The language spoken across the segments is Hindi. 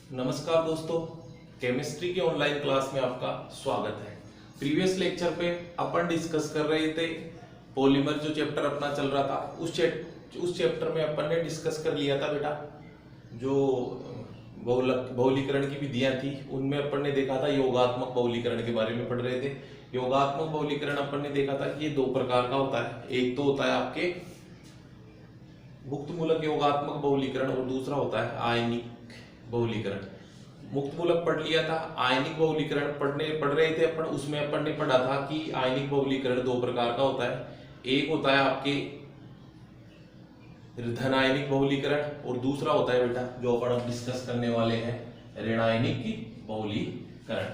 नमस्कार दोस्तों, केमिस्ट्री की ऑनलाइन क्लास में आपका स्वागत है। प्रीवियस लेक्चर पे अपन डिस्कस कर रहे थे पॉलीमर, जो चैप्टर अपना चल रहा था उस चैप्टर में अपन ने डिस्कस कर लिया था बेटा, जो बहुलीकरण की विधियां थी उनमें अपन ने देखा था योगात्मक बहुलीकरण के बारे में पढ़ रहे थे। योगात्मक बहुलीकरण अपन ने देखा था कि ये दो प्रकार का होता है। एक तो होता है आपके मुक्त मूलक योगात्मक बहुलीकरण और दूसरा होता है आयनिक बहुलीकरण। मुक्त मूलक पढ़ लिया था, आयनिक बहुलीकरण पढ़ रहे थे अपन। उसमें अपन ने पढ़ा था कि आयनिक बहुलीकरण दो प्रकार का होता है। एक होता है आपके धन आयनिक बहुलीकरण और दूसरा होता है बेटा जो अपन अब डिस्कस करने वाले हैं ऋणायनिक बहुलीकरण।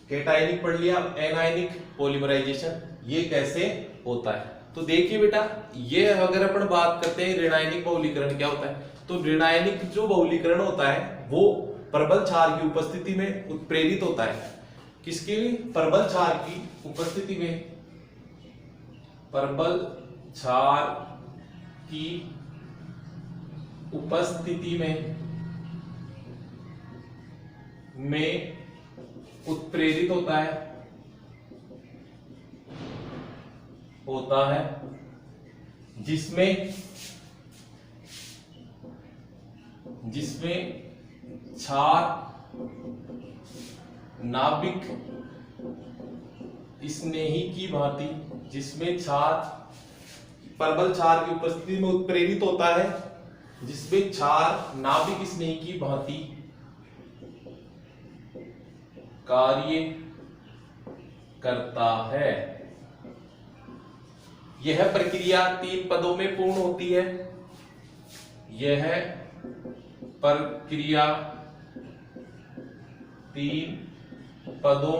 कैटायनिक पढ़ लिया, एनायनिक पॉलीमराइजेशन ये कैसे होता है। तो देखिए बेटा, ये अगर अपन बात करते हैं ऋणायनिक बहुलीकरण क्या होता है, तो ऋणायनिक जो बहुलीकरण होता है वो प्रबल क्षार की उपस्थिति में उत्प्रेरित होता है। किसकी? प्रबल क्षार की उपस्थिति में, प्रबल क्षार की उपस्थिति में उत्प्रेरित होता है जिसमें क्षार नाभिक स्नेही की भांति, जिसमें क्षार प्रबल क्षार की उपस्थिति में उत्प्रेरित होता है, जिसमें क्षार नाभिक स्नेही की भांति कार्य करता है। यह प्रक्रिया 3 पदों में पूर्ण होती है। यह प्रक्रिया 3 पदों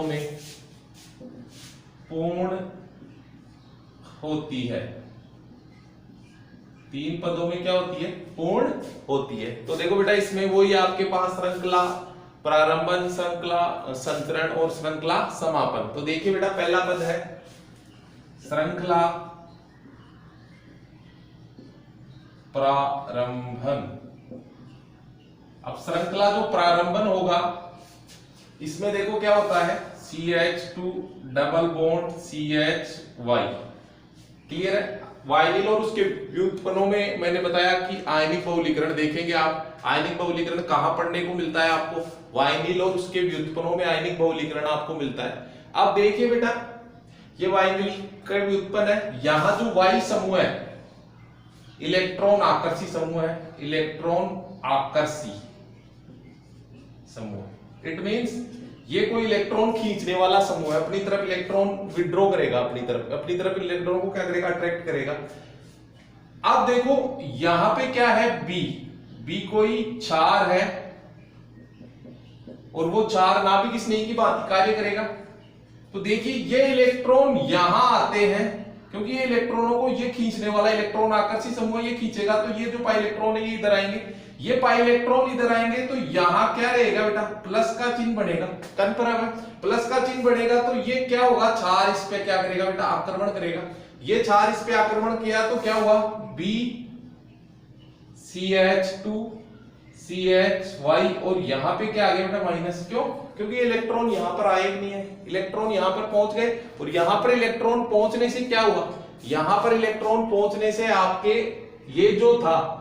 में पूर्ण होती है। 3 पदों में क्या होती है? पूर्ण होती है। तो देखो बेटा, इसमें वही आपके पास श्रृंखला प्रारंभन, श्रृंखला संचरण और श्रृंखला समापन। तो देखिए बेटा, पहला पद है श्रृंखला प्रारंभन। अब श्रृंखला जो प्रारंभन होगा इसमें देखो क्या होता है, CH2 double bond CHY। Clear है? वाइनिल और उसके व्युत्पन्नों में मैंने बताया कि आयनिक बहुलीकरण देखेंगे आप। आयनिक बहुलीकरण कहां पढ़ने को मिलता है आपको? वाइनिल और उसके व्युत्पन्नों में आयनिक बहुलीकरण आपको मिलता है। अब देखिए बेटा, ये वाइनिल का व्युत्पन्न है। यहां जो वाई समूह है, इलेक्ट्रॉन आकर्षी समूह है, इलेक्ट्रॉन आकर्षी समूह। इट मींस ये कोई इलेक्ट्रॉन खींचने वाला समूह है, अपनी तरफ इलेक्ट्रॉन विड्रॉ करेगा, अपनी तरफ इलेक्ट्रॉन को क्या करेगा? अट्रैक्ट करेगा। अब देखो यहां पे क्या है? बी कोई क्षार है और वो क्षार नाभिक स्नेही की भांति कार्य करेगा। तो देखिए ये इलेक्ट्रॉन यहां आते हैं, क्योंकि ये इलेक्ट्रॉनों को ये खींचने वाला इलेक्ट्रॉन आकर्षी समूह ये खींचेगा, तो ये जो पाई इलेक्ट्रॉन है ये इधर आएंगे, ये पाई इलेक्ट्रॉन इधर आएंगे। तो यहां क्या रहेगा बेटा? प्लस का चिन्ह बढ़ेगा। कन्फर्म है? प्लस का चिन्ह बढ़ेगा तो ये क्या होगा? क्षार इस पे क्या करेगा बेटा? आक्रमण करेगा। ये क्षार इस पे आक्रमण किया तो क्या हुआ? B CH2 CHY और यहां पे क्या आ गया बेटा? माइनस। क्यों? क्योंकि इलेक्ट्रॉन यहां पर आए नहीं है, इलेक्ट्रॉन यहां पर पहुंच गए। और यहां पर इलेक्ट्रॉन पहुंचने से क्या हुआ? यहां पर इलेक्ट्रॉन पहुंचने से आपके ये जो था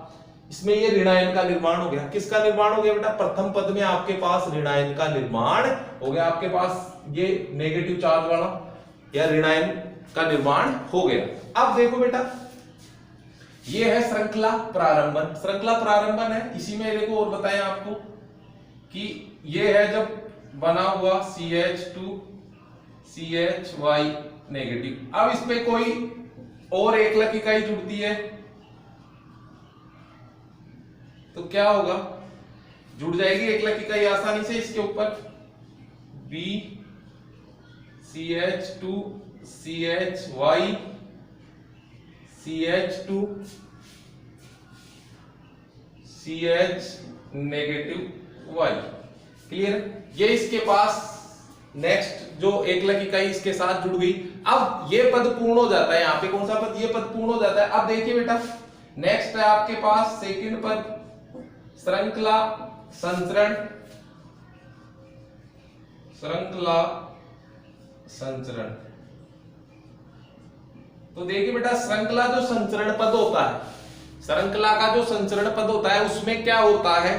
इसमें ये ऋणायन का निर्माण हो गया। किसका निर्माण हो गया बेटा? प्रथम पद में आपके पास ऋणायन का निर्माण हो गया। आपके पास ये नेगेटिव चार्ज वाला या ऋणायन का निर्माण हो गया। अब देखो बेटा, ये है श्रृंखला प्रारंभन। श्रृंखला प्रारंभन है, इसी में देखो और बताया आपको कि ये है जब बना हुआ CH2 CHY नेगेटिव। अब इस पे कोई और एकलक इकाई जुड़ती है तो क्या होगा? जुड़ जाएगी एकलक इकाई आसानी से इसके ऊपर। B CH2 CHY CH2 CH negative Y। Clear? ये इसके पास नेक्स्ट जो एकलक इकाई इसके साथ जुड़ गई। अब ये पद पूर्ण हो जाता है। यहाँ पे कौन सा पद? ये पद पूर्ण हो जाता है। अब देखिए बेटा, नेक्स्ट है आपके पास सेकंड पद श्रृंखला संचरण, श्रृंखला संचरण। तो देखिए बेटा श्रृंखला जो संचरण पद होता है, श्रृंखला का जो संचरण पद होता है उसमें क्या होता है,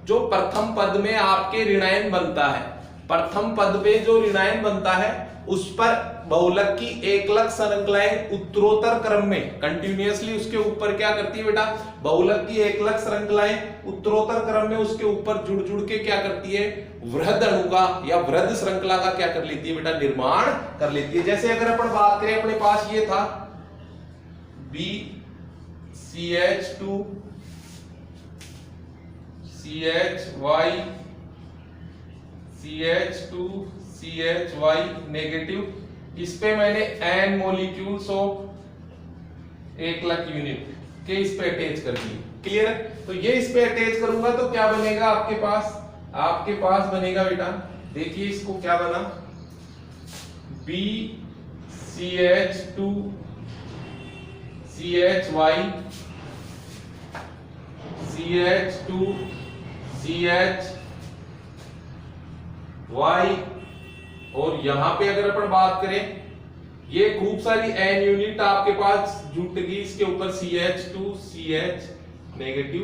जो प्रथम पद में आपके ऋणायन बनता है, प्रथम पद में जो ऋणायन बनता है उस पर बहुलक की एकलक श्रृंखलाएं उत्तरोत्तर क्रम में कंटिन्यूअसली उसके ऊपर क्या करती है बेटा, बहुलक की एकलक श्रृंखलाएं उत्तरोत्तर क्रम में उसके ऊपर जुड़ जुड़ के क्या करती है, वृहद अणु का या वृहद श्रृंखला का क्या कर लेती है बेटा, निर्माण कर लेती है। जैसे अगर अपन बात करें, अपने पास ये था BCH2 CHY CH2 CHY negative, इस पे मैंने n मॉलिक्यूल्स ऑफ एकलक यूनिट के इस पे अटैच कर दिए। क्लियर है? तो ये इस पे अटैच करूंगा तो क्या बनेगा आपके पास बनेगा बेटा, देखिए इसको क्या बना, BCH2 CHY CH2 CHY, और यहां पे अगर अपन बात करें, ये खूब सारी n यूनिट आपके पास जुट गई इसके ऊपर CH2 CH नेगेटिव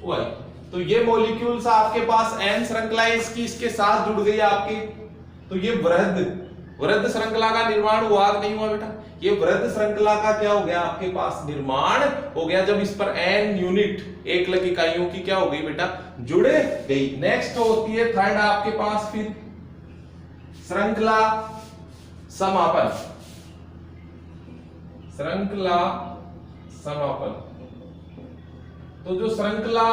Y। तो ये मॉलिक्यूल्स आपके पास n श्रृंखलाएं इसके साथ जुड़ गई आपके, तो ये वृहद श्रृंखला का निर्माण हुआ नहीं हुआ बेटा, ये वृहद श्रृंखला का क्या हो गया आपके पास, निर्माण हो गया, जब इस पर n यूनिट एकलक इकाइयों की क्या हो गई बेटा, जुड़ गई। नेक्स्ट होती है थर्ड आपके पास फिर श्रृंखला समापन, श्रृंखला समापन। तो जो श्रृंखला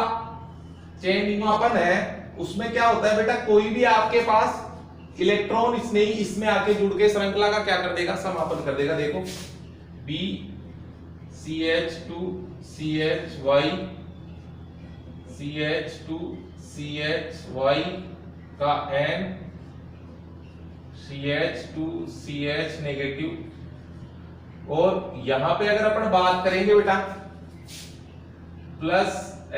चेन समापन है उसमें क्या होता है बेटा, कोई भी आपके पास इलेक्ट्रॉन इसमें आके जुड़ के श्रृंखला का क्या कर देगा, समापन कर देगा। देखो BCH2 CHY CH2 CHY का N CH2 CH नेगेटिव, और यहां पे अगर अपन बात करेंगे बेटा प्लस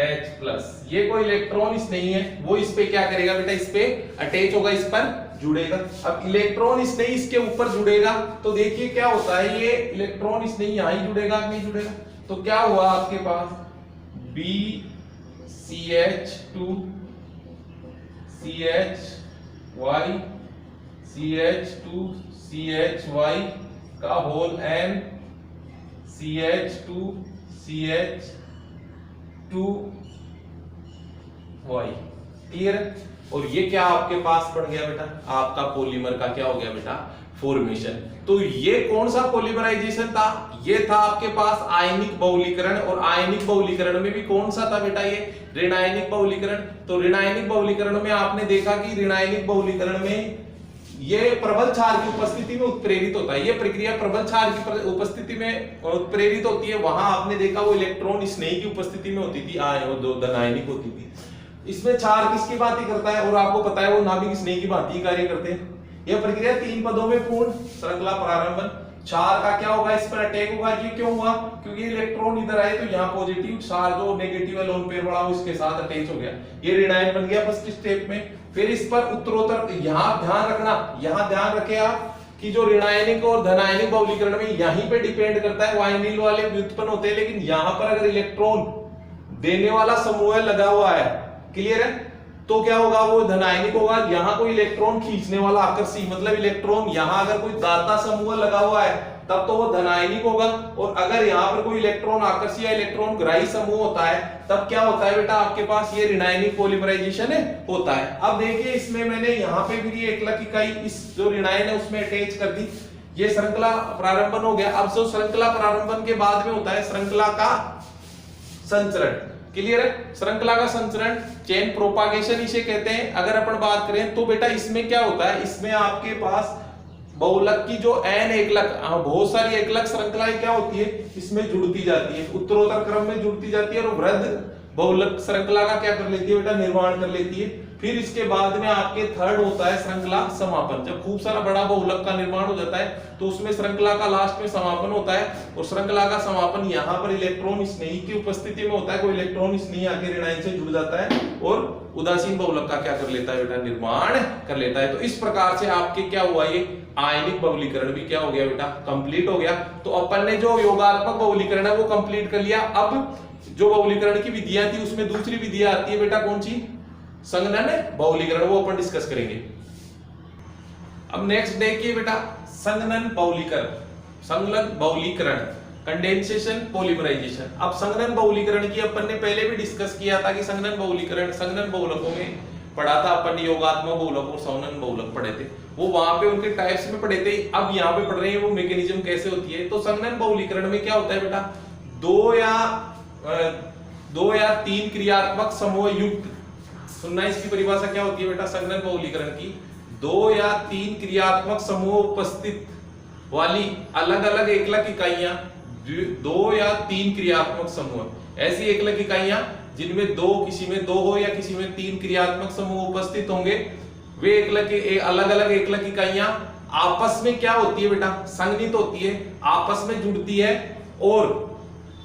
H प्लस, ये कोई इलेक्ट्रॉन नहीं है, वो इस पे क्या करेगा बेटा, इस पे अटैच होगा, इस पर जुड़ेगा। अब इलेक्ट्रॉन इसके ऊपर जुड़ेगा तो देखिए क्या होता है, ये इलेक्ट्रॉन यहां ही जुड़ेगा, नहीं जुड़ेगा, तो क्या हुआ आपके पास BCH2 CHY CH2 CHY का whole N CH2 CH2Y। Clear है? और ये क्या आपके पास पड़ गया बेटा, आपका पॉलीमर का क्या हो गया बेटा, फॉर्मेशन। तो ये कौन सा पॉलीमराइजेशन था, ये था आपके पास आयनिक बहुलीकरण, और आयनिक बहुलीकरण में भी कौन सा था बेटा, ये ऋणायनिक बहुलीकरण। तो ऋणायनिक बहुलीकरण में आपने देखा कि ऋणायनिक बहुलीकरण में ये प्रबल क्षार की उपस्थिति में उत्प्रेरित होता है, ये प्रक्रिया प्रबल क्षार की उपस्थिति में उत्प्रेरित होती है। वहां आपने देखा वो इलेक्ट्रॉन स्नेही की उपस्थिति में होती थी, धनायनिक होती थी। इसमें क्षार किसकी भांति करता है, और आपको पता है वो नाभिक स्नेही की भांति कार्य करते हैं। यह प्रक्रिया 3 पदों में पूर्ण, श्रृंखला प्रारंभन, क्षार का क्या होगा, इस पर अटैक होगा। ये क्यों हुआ, क्योंकि इलेक्ट्रॉन इधर आए तो यहाँ पॉजिटिव, क्षार जो नेगेटिव है लोन पेयर वाला उसके साथ अटैच हो गया, ये ऋणायन बन गया फर्स्ट स्टेप में। फिर इस पर उत्तरोत्तर, यहाँ ध्यान रखना, यहाँ ध्यान रखे आप कि जो ऋणायनिक और धनायनिक बहुलीकरण में यहीं पे डिपेंड करता है, वाइनिल वाले व्युत्पन्न होते हैं, लेकिन यहाँ पर अगर इलेक्ट्रॉन देने वाला समूह लगा हुआ है, क्लियर है, तो क्या होगा, वो धनायनिक होगा। यहाँ कोई इलेक्ट्रॉन खींचने वाला आकर्षी, मतलब इलेक्ट्रॉन यहाँ अगर कोई दाता समूह लगा हुआ है तब तो वो धनायनिक होगा, और अगर यहाँ पर कोई इलेक्ट्रॉन आकर्षी या इलेक्ट्रॉन ग्राही समूह होता है तब क्या होता है बेटा, आपके पास ये ऋणायनिक पॉलीमराइजेशन होता है। अब देखिए इसमें मैंने यहाँ पे भी एकलक इकाई इस जो ऋणायन है उसमें अटैच कर दी, ये श्रृंखला प्रारंभन हो गया। अब जो श्रृंखला प्रारंभन के बाद में होता है श्रृंखला का संचरण, क्लियर है, श्रृंखला का संचरण, चेन प्रोपागेशन इसे कहते हैं। अगर अपन बात करें तो बेटा इसमें क्या होता है, इसमें आपके पास बहुलक की जो n एकलक, बहुत सारी एकलक श्रृंखलाएं क्या होती है इसमें जुड़ती जाती है, उत्तरोत्तर क्रम में जुड़ती जाती है, और वृहद बहुलक श्रृंखला का क्या कर लेती है बेटा, निर्माण कर लेती है। फिर इसके बाद में आपके थर्ड होता है श्रृंखला समापन। जब खूब सारा बड़ा बहुलक का निर्माण हो जाता है तो उसमें श्रृंखला का लास्ट में समापन होता है, और श्रृंखला का समापन यहाँ पर इलेक्ट्रॉन स्नेही की उपस्थिति में होता है। कोई इलेक्ट्रॉन स्नेही आके ऋण आयन से जुड़ जाता है और उदासीन बहुलक का क्या कर लेता है बेटा, निर्माण कर लेता है। तो इस प्रकार से आपके क्या हुआ, ये आयनिक बहुलीकरण भी क्या हो गया बेटा, कंप्लीट हो गया। तो अपन ने जो योगात्मक बहुलीकरण है वो कंप्लीट कर लिया। अब जो बहुलीकरण की विधियां थी उसमें दूसरी विधि आती है बेटा, कौन सी, संघनन बहुलीकरण, वो अपन डिस्कस करेंगे। अब नेक्स्ट देखिए बेटा, संघनन बहुलीकरण, संघनन बहुलीकरण, कंडेंसेशन पॉलीमराइजेशन। अब संघनन बहुलीकरण की अपन ने पहले भी डिस्कस किया था कि संघनन बहुलीकरण, संघनन बहुलकों में पढ़ा था अपन ने, योगात्मक बहुलक और संघनन बहुलक पढ़े थे, वो वहां पे उनके टाइप्स में पढ़े थे। अब यहाँ पे पढ़ रहे हैं वो मैकेनिज्म कैसे होती है। तो संघनन बहुलीकरण में क्या होता है बेटा, दो या तीन क्रियात्मक समूह युक्त, सुनना इसकी परिभाषा क्या होती है बेटा संघनन बहुलीकरण की, दो या तीन क्रियात्मक समूह उपस्थित वाली अलग अलग एकलक इकाइयां, दो या तीन क्रियात्मक समूह, ऐसी एकलक इकाइयां जिनमें दो, किसी में दो हो या किसी में तीन क्रियात्मक समूह उपस्थित होंगे, वे एकलक अलग अलग एकलक इकाइयां आपस में क्या होती है बेटा, संघनित होती है, आपस में जुड़ती है और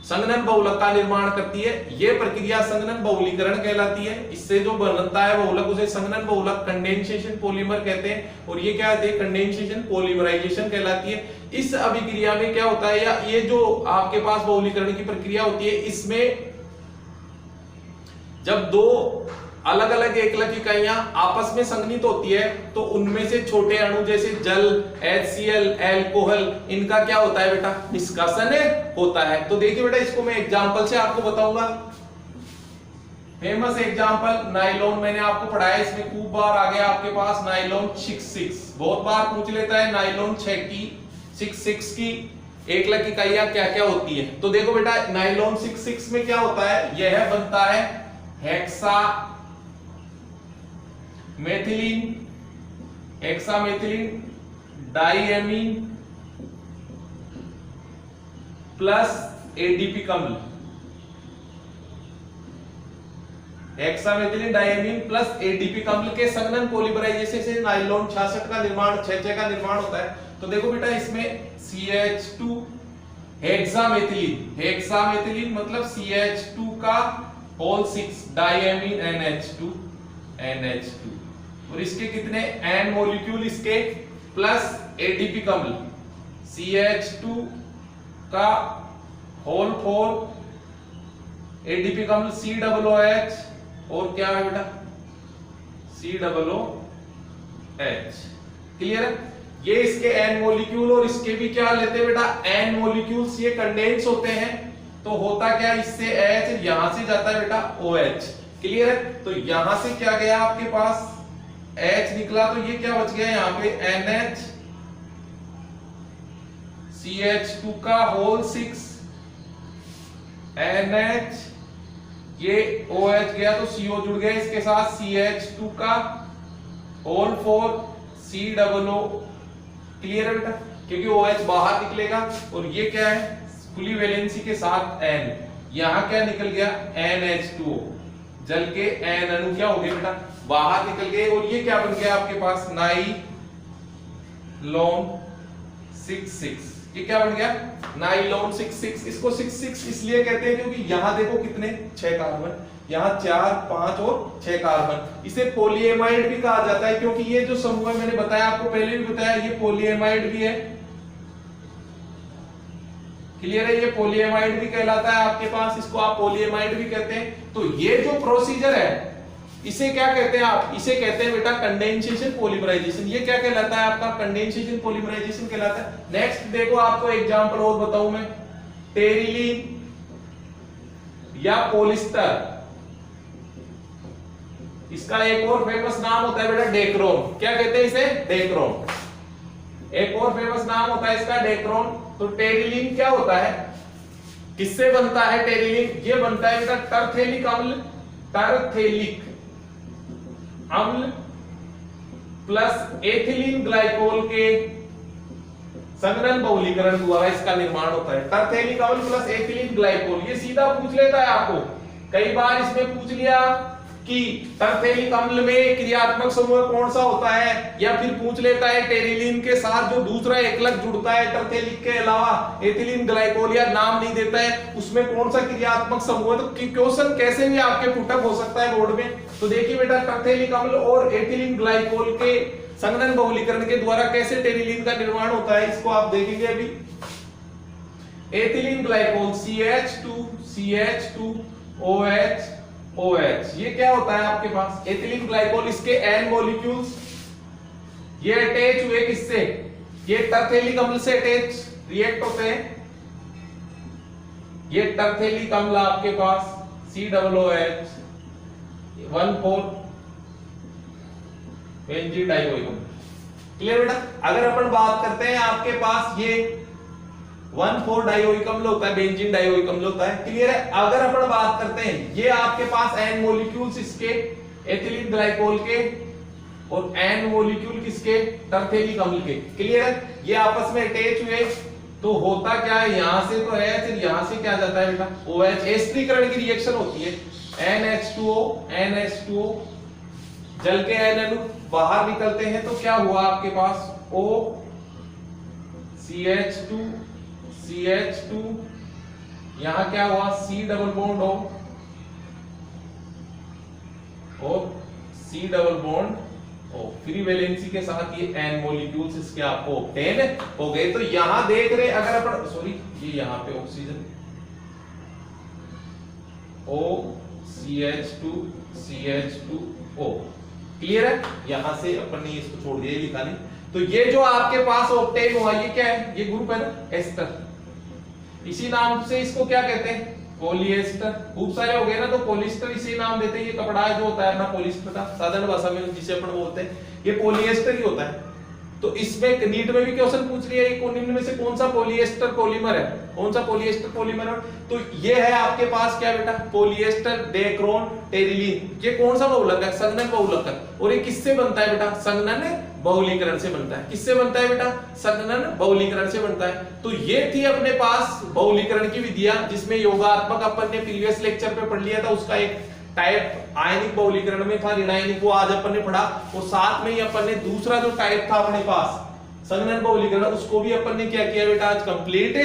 संघनन बहुलक का निर्माण करती है। यह प्रक्रिया संघनन बहुलीकरण कहलाती है। इससे जो बनता है बहुलक उसे संघनन बहुलक, कंडेंसेशन पॉलीमर कहते हैं, और ये क्या कहते हैं, कंडेंसेशन पॉलीमराइजेशन कहलाती है। इस अभिक्रिया में क्या होता है, या ये जो आपके पास बहुलीकरण की प्रक्रिया होती है, इसमें जब दो अलग अलग एकलक इकाइयां आपस में संघनित होती है तो उनमें से छोटे अणु जैसे जल, HCl, एल्कोहल, इनका क्या होता है बेटा, निष्कासन होता है। तो देखिए बेटा, इसको मैं एग्जांपल से आपको बताऊंगा। फेमस एग्जांपल नाइलॉन, मैंने आपको पढ़ाया, इसमें खूब बार आ गया आपके पास नाइलॉन 6,6, बहुत बार पूछ लेता है नाइलॉन 6 की एकलक इकाइयां क्या क्या होती है। तो देखो बेटा, नाइलॉन 6,6 में क्या होता है, यह बनता है hexa methylene diamine plus ADP अम्ल, हेक्सामेथिलीन डाइएमीन प्लस ADP अम्ल के संघनन पॉलीमराइजेशन से नाइलॉन 66 का निर्माण, 66 का निर्माण होता है। तो देखो बेटा, इसमें CH2 हेक्सामेथिलीन मतलब CH2 का होल 6 डाइएमीन NH2 और इसके कितने N मॉलिक्यूल इसके प्लस ADP अम्ल CH2 का होल 4 ADP अम्ल COOH और क्या है बेटा COOH। क्लियर है, ये इसके N मॉलिक्यूल और इसके भी क्या लेते हैं बेटा N मॉलिक्यूल्स, ये कंडेंस होते हैं। तो होता क्या, इससे H यहां से जाता है बेटा OH। क्लियर है, तो यहां से क्या गया आपके पास H निकला, तो ये क्या बच गया यहाँ पे NH CH2 का होल 6 NH, ये OH गया तो CO जुड़ गया इसके साथ, CH2 का होल 4 COO। क्लियर है बेटा, क्योंकि OH बाहर निकलेगा और ये क्या है खुली वैलेंसी के साथ N, यहां क्या निकल गया NH2O, जल के N अणु क्या हो गए बेटा बाहर निकल गए, और ये क्या बन गया आपके पास नाइलॉन 6,6। ये क्या बन गया नाइलॉन 6,6। इसको 6,6 इसलिए कहते हैं क्योंकि यहां देखो कितने 6 कार्बन, यहां 4, 5 और 6 कार्बन। इसे पॉलीएमाइड भी कहा जाता है क्योंकि ये जो समूह है, मैंने बताया आपको पहले भी बताया, ये पॉलीएमाइड भी है। क्लियर है, ये पॉलीएमाइड भी कहलाता है आपके पास, इसको आप पॉलीएमाइड भी कहते हैं। तो ये जो प्रोसीजर है इसे क्या कहते हैं आप, इसे कहते हैं बेटा कंडेंसेशन पॉलीमराइजेशन। ये क्या कहलाता है आपका, कंडेंसेशन पॉलीमराइजेशन कहलाता है। नेक्स्ट देखो, आपको एग्जांपल और बताऊं मैं, टेरिलीन या पॉलिस्टर, इसका एक और फेमस नाम होता है बेटा डेक्रोन। क्या कहते हैं इसे, डेक्रोन। एक और फेमस नाम होता है इसका डेक्रोन। तो टेरिलीन क्या होता है, किससे बनता है टेरिलीन, ये बनता है बेटा टरथेलिक अम्ल प्लस एथिलीन ग्लाइकोल के संघनन बहुलीकरण द्वारा इसका निर्माण होता है। टरथेलिक अम्ल प्लस एथिलीन ग्लाइकोल, ये सीधा पूछ लेता है आपको कई बार इसमें पूछ लिया कि टरथेलिक अम्ल में क्रियात्मक समूह कौन सा होता है, या फिर पूछ लेता है टेरिलीन के साथ जो दूसरा एकलक जुड़ता है टरथेलिक के अलावा एथिलीन ग्लाइकोल, या नाम नहीं देता है उसमें कौन सा क्रियात्मक समूह है। तो क्वेश्चन कैसे भी आपके पुटअप हो सकता है बोर्ड में। तो देखिए बेटा, टरथेलिक अम्ल और एथिलीन ग्लाइकोल के संघनन बहुलीकरण के द्वारा कैसे टेरिलीन का निर्माण होता है, इसको आप देखेंगे अभी। एथिलीन ग्लाइकोल CH2CH2OH OH, ये क्या होता है आपके पास एथिलीन ग्लाइकोल, इसके N मॉलिक्यूल्स ये अटैच हुए किससे, ये टरथेलिक अम्ल से अटैच रिएक्ट होते हैं। ये टरथेलिक अम्ल आपके पास COOH 1,4 बेंजीन डाइओइक। क्लियर बेटा। अगर अपन बात करते हैं आपके पास ये 1,4 डाइओइक अम्ल होता है, बेंजीन डाइओइक अम्ल होता है। क्लियर है। अगर अपन बात करते हैं ये आपके पास N मॉलिक्यूल्स इसके एथिलीन ग्लाइकोल के और N मॉलिक्यूल किसके, टरथेलिक अम्ल के। क्लियर है। ये आपस में अटैच हुए तो होता क्या है, यहां से तो है, फिर यहां से क्या जाता है बेटा OH, एस्टरीकरण की रिएक्शन होती है। NH2O जल के N अणु बाहर निकलते हैं तो क्या हुआ आपके पास O CH2 यहां क्या हुआ C डबल बॉन्ड O और C double bond O, free valency के साथ ये N मॉलिक्यूल्स इसके आपको ऑब्टेन हो गए। तो यहां देख रहे अगर अपन सॉरी ये यहां पे ऑक्सीजन O CH2O। क्लियर है। यहां से अपन ने इसको छोड़ दिया, लिखा नहीं। तो ये जो आपके पास ऑब्टेन हुआ ये क्या है, ये ग्रुप है ना एस्टर। इसी नाम से इसको क्या कहते हैं, पॉलीएस्टर। खूब सारे हो गए ना तो पॉलिएस्टर इसी नाम देते हैं। ये कपड़ा जो होता है अपना पॉलिएस्टर का, साधारण भाषा में जिसे अपन बोलते हैं ये पॉलीएस्टर ही होता है। तो इसमें नीट में भी क्वेश्चन पूछ लिया ये निम्न में से कौन सा पॉलीएस्टर पॉलीमर है, कौन सा पॉलीएस्टर पॉलीमर है। तो ये है आपके पास क्या बेटा, पॉलीएस्टर डेक्रोन टेरिलीन। ये कौन सा बहुलक है, संघनन बहुलक है। और ये किससे बनता है बेटा, संघनन बहुलीकरण से बनता है। किससे बनता है बेटा, संघनन बहुलीकरण से बनता है। तो ये थी अपने पास बहुलीकरण की विधियां, जिसमें योगात्मक अपन ने प्रीवियस लेक्चर पे पढ़ लिया था। उसका एक टाइप आयनिक बहुलीकरण में था, ऋणायनिक, वो आज अपन ने पढ़ा। और साथ में ही अपन ने दूसरा जो टाइप था अपने पास संघनन बहुलीकरण, उसको भी अपन ने क्या किया बेटा, आज कंप्लीट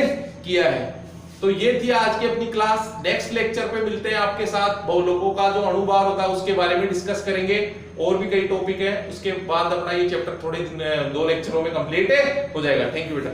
किया है। तो ये थी आज की अपनी क्लास। नेक्स्ट लेक्चर पे मिलते हैं आपके साथ। बहुलकों का जो अणुभार होता है उसके बारे में डिस्कस करेंगे, और भी कई टॉपिक है। उसके बाद अपना ये चैप्टर थोड़े दिन 2 लेक्चरों में कंप्लीट हो जाएगा। थैंक यू बेटा।